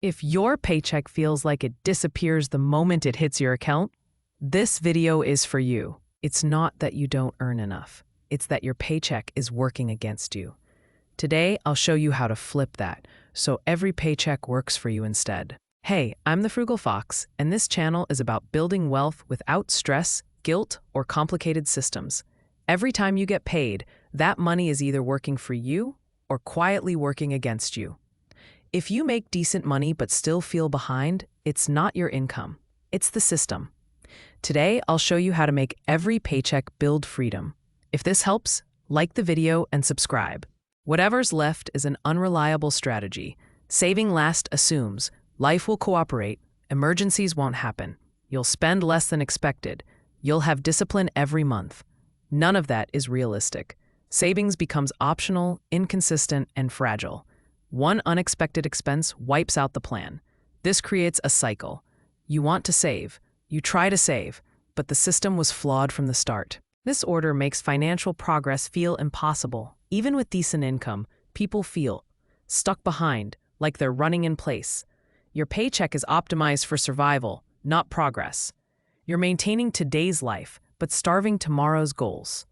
If your paycheck feels like it disappears the moment it hits your account, this video is for you. It's not that you don't earn enough. It's that your paycheck is working against you. Today, I'll show you how to flip that, so every paycheck works for you instead. Hey, I'm the Frugal Fox, and this channel is about building wealth without stress, guilt, or complicated systems. Every time you get paid, that money is either working for you or quietly working against you. If you make decent money but still feel behind, it's not your income, it's the system. Today, I'll show you how to make every paycheck build freedom. If this helps, like the video and subscribe. Whatever's left is an unreliable strategy. Saving last assumes life will cooperate, emergencies won't happen. You'll spend less than expected. You'll have discipline every month. None of that is realistic. Savings becomes optional, inconsistent, and fragile. One unexpected expense wipes out the plan. This creates a cycle. You want to save, you try to save, but the system was flawed from the start. This order makes financial progress feel impossible. Even with decent income, people feel stuck behind, like they're running in place. Your paycheck is optimized for survival, not progress. You're maintaining today's life, but starving tomorrow's goals.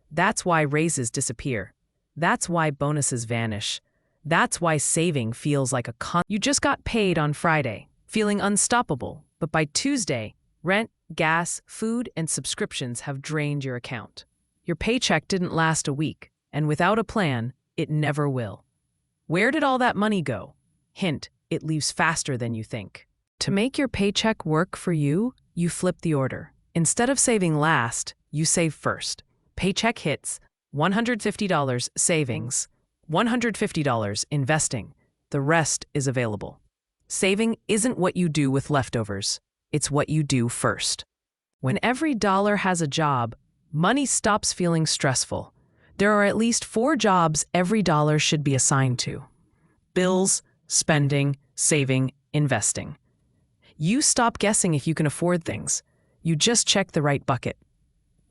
That's why raises disappear. That's why bonuses vanish. That's why saving feels like You just got paid on Friday, feeling unstoppable, but by Tuesday, rent, gas, food, and subscriptions have drained your account. Your paycheck didn't last a week, and without a plan, it never will. Where did all that money go? Hint, it leaves faster than you think. To make your paycheck work for you, you flip the order. Instead of saving last, you save first. Paycheck hits, $150 savings, $150 investing. The rest is available. Saving isn't what you do with leftovers. It's what you do first. When every dollar has a job, money stops feeling stressful. There are at least 4 jobs every dollar should be assigned to: bills, spending, saving, investing. You stop guessing if you can afford things. You just check the right bucket.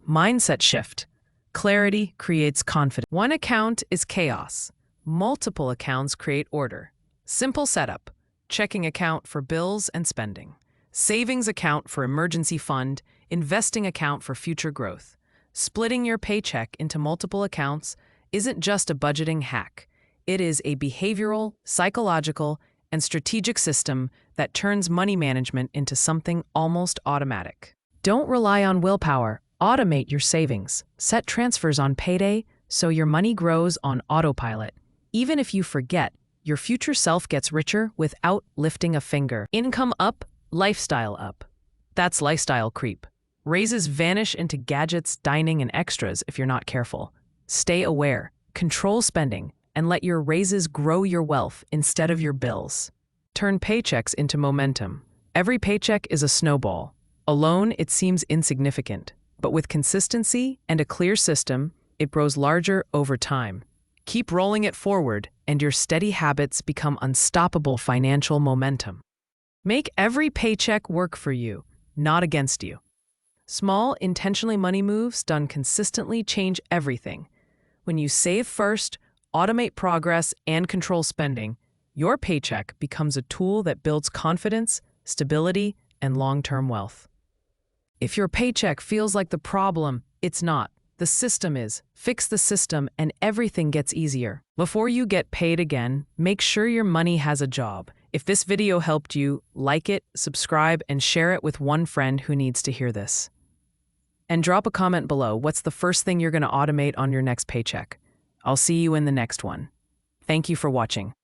Mindset shift. Clarity creates confidence. One account is chaos. Multiple accounts create order. Simple setup. Checking account for bills and spending. Savings account for emergency fund. Investing account for future growth. Splitting your paycheck into multiple accounts isn't just a budgeting hack. It is a behavioral, psychological, and strategic system that turns money management into something almost automatic. Don't rely on willpower. Automate your savings. Set transfers on payday so your money grows on autopilot. Even if you forget, your future self gets richer without lifting a finger. Income up, lifestyle up. That's lifestyle creep. Raises vanish into gadgets, dining, and extras if you're not careful. Stay aware, control spending, and let your raises grow your wealth instead of your bills. Turn paychecks into momentum. Every paycheck is a snowball. Alone, it seems insignificant, but with consistency and a clear system, it grows larger over time. Keep rolling it forward, and your steady habits become unstoppable financial momentum. Make every paycheck work for you, not against you. Small, intentionally money moves done consistently change everything. When you save first, automate progress, and control spending, your paycheck becomes a tool that builds confidence, stability, and long-term wealth. If your paycheck feels like the problem, it's not. The system is. Fix the system and everything gets easier. Before you get paid again, make sure your money has a job. If this video helped you, like it, subscribe, and share it with one friend who needs to hear this. And drop a comment below. What's the first thing you're going to automate on your next paycheck? I'll see you in the next one. Thank you for watching.